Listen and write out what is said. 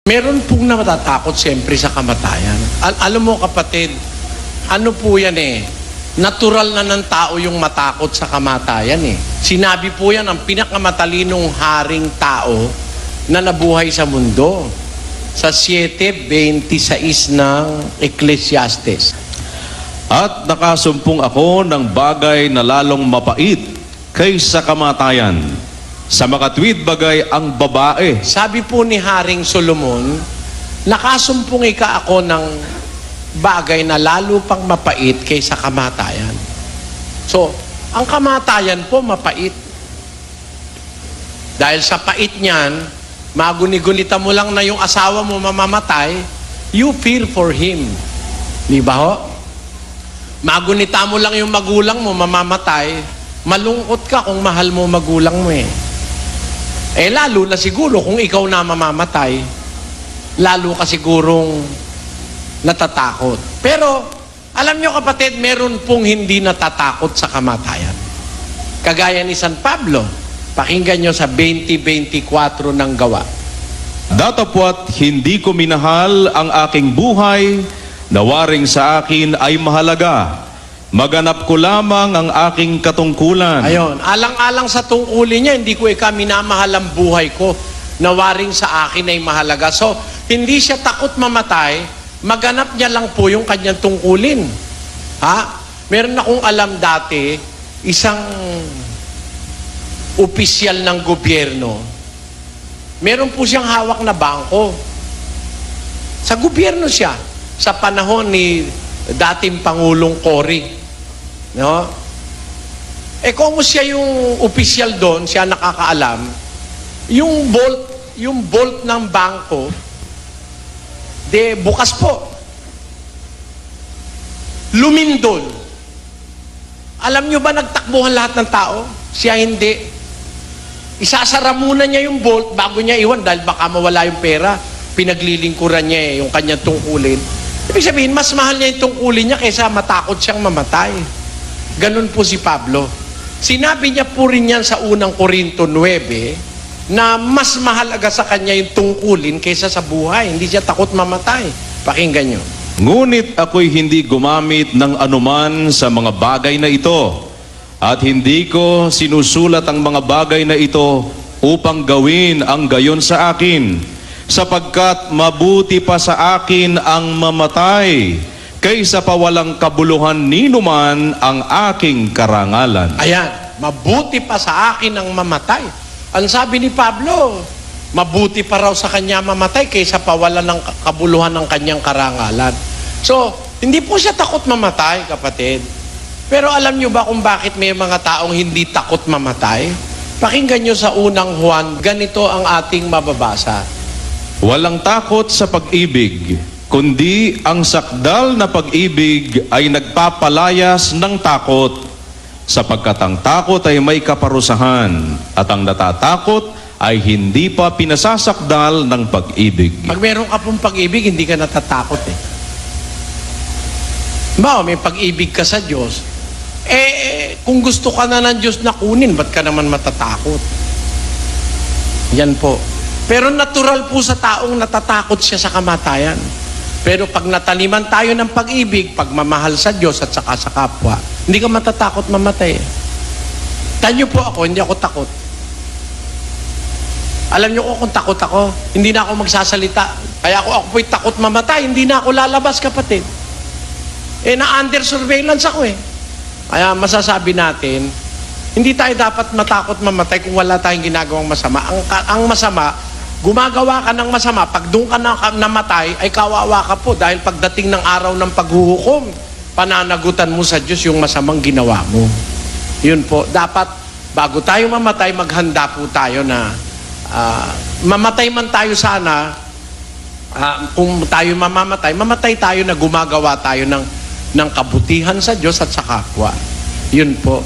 Meron pong natatakot siyempre sa kamatayan. Alam mo kapatid, ano po yan eh, natural na ng tao yung matakot sa kamatayan eh. Sinabi po yan ang pinakamatalinong haring tao na nabuhay sa mundo. Sa 7:26 ng Ecclesiastes. At nakasumpong ako ng bagay na lalong mapait kaysa kamatayan. Sa makatwid bagay ang babae. Sabi po ni Haring Solomon, nakasumpong ako ng bagay na lalo pang mapait kaysa kamatayan. So, ang kamatayan po mapait. Dahil sa pait niyan, maguni-gunita mo lang na yung asawa mo mamamatay, you fear for him. Di ba ho? Magunita mo lang yung magulang mo mamamatay, malungkot ka kung mahal mo magulang mo eh. Eh lalo na siguro kung ikaw na mamamatay, lalo ka sigurong natatakot. Pero, alam nyo kapatid, meron pong hindi natatakot sa kamatayan. Kagaya ni San Pablo, pakinggan nyo sa 20:24 ng Gawa. Datapwat hindi ko minahal ang aking buhay, nawaring sa akin ay mahalaga. Maganap ko lamang ang aking katungkulan. Ayon, alang-alang sa tungkulin niya, hindi ko minamahal ang buhay ko, nawaring sa akin ay mahalaga. So, hindi siya takot mamatay, maganap niya lang po yung kanyang tungkulin. Ha? Meron akong alam dati, isang opisyal ng gobyerno, meron po siyang hawak na bangko. Sa gobyerno siya, sa panahon ni dating Pangulong Cory. No? Eh kung siya yung opisyal doon, siya nakakaalam, yung bolt ng bangko, bukas po. Lumindol. Alam nyo ba nagtakbuhan lahat ng tao? Siya hindi. Isasara muna niya yung bolt bago niya iwan dahil baka mawala yung pera. Pinaglilingkuran niya yung kanyang tungkulin. Ibig sabihin, mas mahal niya yung tungkulin niya kaysa matakot siyang mamatay. Ganun po si Pablo. Sinabi niya po rin yan sa unang Korinto 9 na mas mahalaga sa kanya yung tungkulin kaysa sa buhay. Hindi siya takot mamatay. Pakinggan niyo. Ngunit ako'y hindi gumamit ng anuman sa mga bagay na ito. At hindi ko sinusulat ang mga bagay na ito upang gawin ang gayon sa akin, sapagkat mabuti pa sa akin ang mamatay kaysa pa walang kabuluhan ninuman ang aking karangalan. Ayan, mabuti pa sa akin ang mamatay. Ang sabi ni Pablo, mabuti pa raw sa kanya mamatay kaysa pa wala ng kabuluhan ng kanyang karangalan. So, hindi po siya takot mamatay, kapatid. Pero alam nyo ba kung bakit may mga taong hindi takot mamatay? Pakinggan nyo sa unang Juan, ganito ang ating mababasa. Walang takot sa pag-ibig, kundi ang sakdal na pag-ibig ay nagpapalayas ng takot, sapagkat ang takot ay may kaparusahan, at ang natatakot ay hindi pa pinasasakdal ng pag-ibig. Pag meron ka pong pag-ibig, hindi ka natatakot eh. May pag-ibig ka sa Diyos, kung gusto ka na ng Diyos na kunin, ba't ka naman matatakot? Yan po. Pero natural po sa taong natatakot siya sa kamatayan. Pero pag nataniman tayo ng pag-ibig, pagmamahal sa Diyos at saka sa kapwa, hindi ka matatakot mamatay. Tanyo po ako, hindi ako takot. Alam niyo ko kung takot ako, hindi na ako magsasalita. Kaya ako po'y takot mamatay, hindi na ako lalabas, kapatid. Na-under surveillance ako eh. Kaya masasabi natin, hindi tayo dapat matakot mamatay kung wala tayong ginagawang masama. Ang masama, gumagawa ka ng masama, pag doon ka namatay, ay kawawa ka po dahil pagdating ng araw ng paghuhukom, pananagutan mo sa Diyos yung masamang ginawa mo. Yun po, dapat bago tayo mamatay, maghanda po tayo na mamatay man tayo sana, kung tayo mamatay tayo na gumagawa tayo ng kabutihan sa Diyos at sa kapwa. Yun po.